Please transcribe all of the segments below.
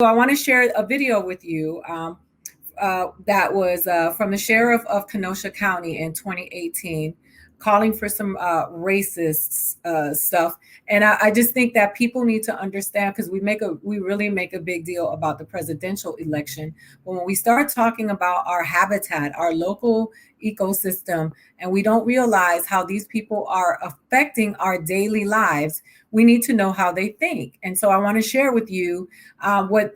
I want to share a video with you that was from the sheriff of Kenosha County in 2018, calling for some racist stuff. And I just think that people need to understand, because we really make a big deal about the presidential election, but when we start talking about our habitat, our local ecosystem, and we don't realize how these people are affecting our daily lives, we need to know how they think. And so I want to share with you what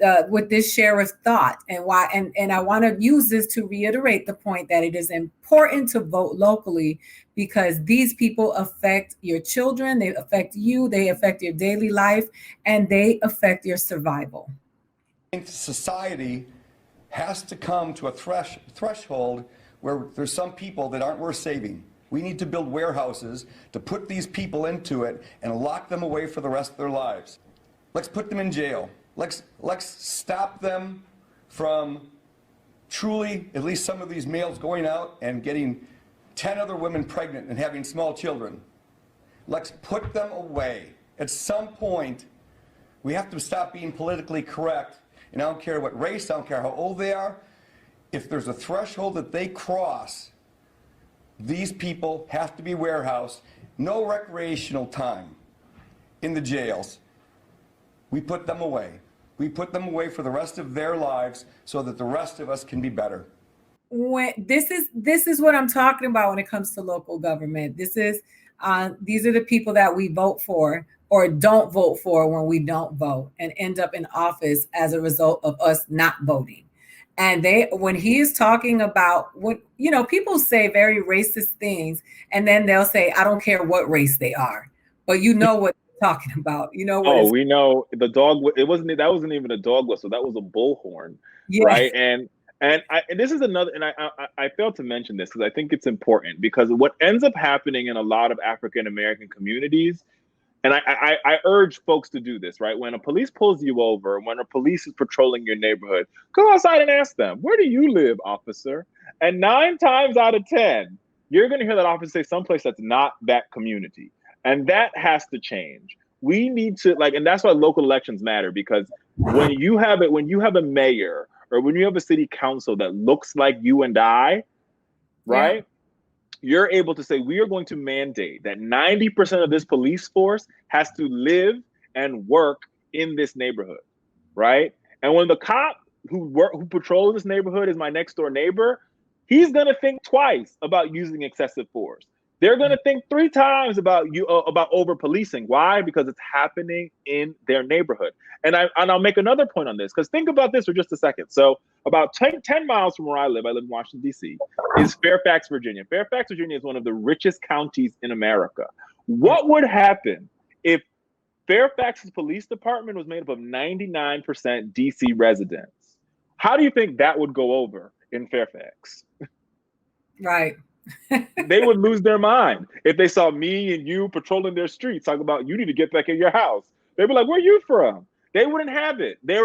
this sheriff thought, and why. And I want to use this to reiterate the point that it is important to vote locally, because these people affect your children, they affect you, they affect your daily life, and they affect your survival. I think society has to come to a threshold where there's some people that aren't worth saving. We need to build warehouses to put these people into it and lock them away for the rest of their lives. Let's put them in jail. Let's stop them from truly, at least some of these males, going out and getting 10 other women pregnant and having small children. Let's put them away. At some point, we have to stop being politically correct. And I don't care what race, I don't care how old they are. If there's a threshold that they cross, these people have to be warehoused. No recreational time in the jails. We put them away. We put them away for the rest of their lives so that the rest of us can be better. This is what I'm talking about when it comes to local government. These are the people that we vote for or don't vote for when we don't vote, and end up in office as a result of us not voting. And when he is talking about what, people say very racist things, and then they'll say, I don't care what race they are, but you know what they're talking about. You know what? Oh, we know the dog. That wasn't even a dog whistle. That was a bullhorn, yeah. Right? And this is another, and I failed to mention this because I think it's important, because what ends up happening in a lot of African American communities, and I urge folks to do this, right? When a police pulls you over, when a police is patrolling your neighborhood, go outside and ask them, where do you live, officer? And 9 times out of 10, you're going to hear that officer say someplace that's not that community. And that has to change. We need to, and that's why local elections matter, because when you have a mayor or when you have a city council that looks like you and I, right? Yeah. You're able to say, we are going to mandate that 90% of this police force has to live and work in this neighborhood, right? And when the cop who patrols this neighborhood is my next door neighbor, he's gonna think twice about using excessive force. They're gonna think 3 times about over policing. Why? Because it's happening in their neighborhood. And I'll make another point on this, because think about this for just a second. So about 10 miles from where I live in Washington, D.C., is Fairfax, Virginia. Fairfax, Virginia is one of the richest counties in America. What would happen if Fairfax's police department was made up of 99% D.C. residents? How do you think that would go over in Fairfax? Right. They would lose their mind if they saw me and you patrolling their streets, talking about, you need to get back in your house. They'd be like, where are you from? They wouldn't have it. They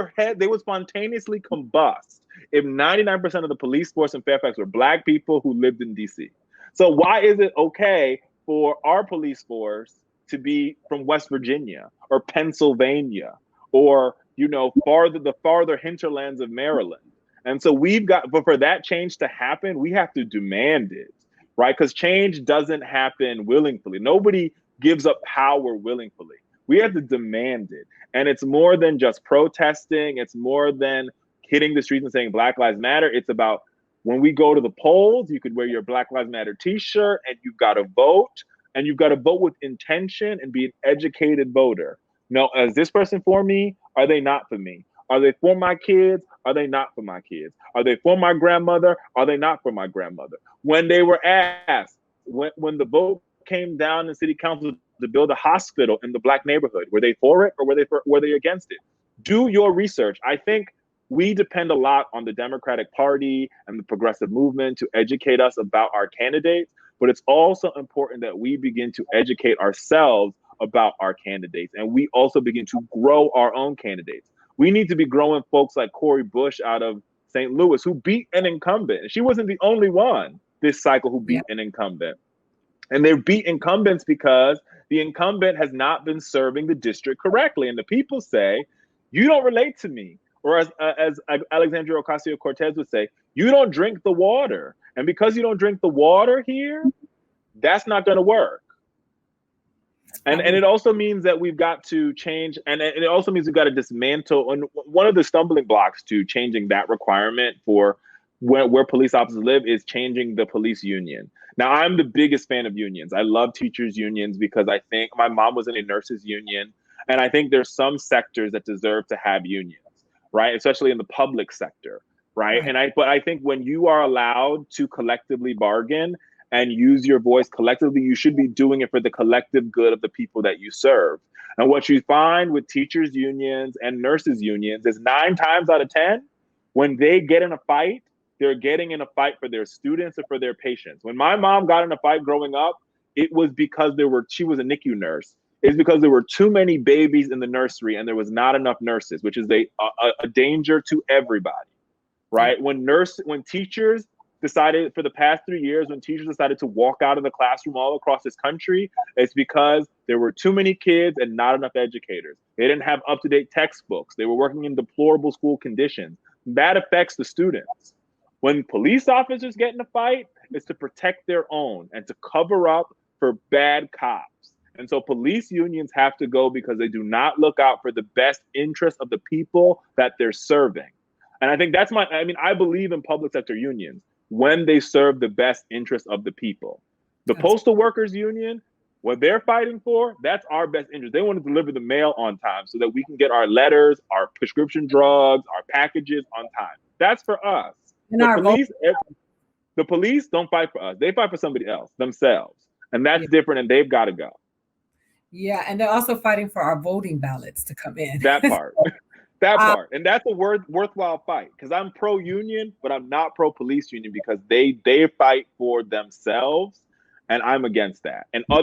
would spontaneously combust if 99% of the police force in Fairfax were Black people who lived in DC. So why is it okay for our police force to be from West Virginia or Pennsylvania or, the farther hinterlands of Maryland? And so but for that change to happen, we have to demand it, right? Because change doesn't happen willingly. Nobody gives up power willingly. We have to demand it. And it's more than just protesting. It's more than hitting the streets and saying Black Lives Matter. It's about, when we go to the polls, you could wear your Black Lives Matter t-shirt and you've got to vote. And you've got to vote with intention and be an educated voter. Now, is this person for me? Are they not for me? Are they for my kids? Are they not for my kids? Are they for my grandmother? Are they not for my grandmother? When they were asked, when the vote came down in city council to build a hospital in the Black neighborhood, were they for it or were they against it? Do your research. I think we depend a lot on the Democratic Party and the progressive movement to educate us about our candidates, but it's also important that we begin to educate ourselves about our candidates, and we also begin to grow our own candidates. We need to be growing folks like Cori Bush out of St. Louis, who beat an incumbent. She wasn't the only one this cycle who beat an incumbent. And they beat incumbents because the incumbent has not been serving the district correctly. And the people say, you don't relate to me. Or as Alexandria Ocasio-Cortez would say, you don't drink the water. And because you don't drink the water here, that's not going to work. And it also means that we've got to change, and it also means we've got to dismantle. And one of the stumbling blocks to changing that requirement for where police officers live is changing the police union. Now, I'm the biggest fan of unions. I love teachers' unions because I think my mom was in a nurses' union, and I think there's some sectors that deserve to have unions, right? Especially in the public sector, right? But I think when you are allowed to collectively bargain and use your voice collectively, you should be doing it for the collective good of the people that you serve. And what you find with teachers' unions and nurses' unions is 9 times out of 10, when they get in a fight, they're getting in a fight for their students or for their patients. When my mom got in a fight growing up, it was because she was a NICU nurse. It's because there were too many babies in the nursery and there was not enough nurses, which is a danger to everybody, right? When teachers decided, for the past 3 years, when teachers decided to walk out of the classroom all across this country, it's because there were too many kids and not enough educators. They didn't have up-to-date textbooks. They were working in deplorable school conditions. That affects the students. When police officers get in a fight, it's to protect their own and to cover up for bad cops. And so police unions have to go because they do not look out for the best interest of the people that they're serving. And I think I believe in public sector unions when they serve the best interest of the people. The postal workers union, what they're fighting for, that's our best interest. They want to deliver the mail on time so that we can get our letters, our prescription drugs, our packages on time. That's for us. The police don't fight for us. They fight for somebody else, themselves. And that's different, and they've got to go. Yeah, and they're also fighting for our voting ballots to come in. That part. That part. And that's a worthwhile fight, because I'm pro-union, but I'm not pro-police union because they fight for themselves, and I'm against that. And all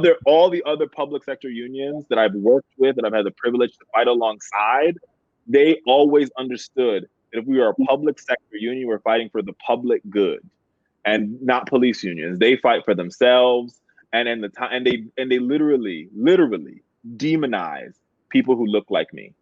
the other public sector unions that I've worked with, that I've had the privilege to fight alongside, they always understood that if we are a public sector union, we're fighting for the public good and not police unions. They fight for themselves, and they literally demonize people who look like me.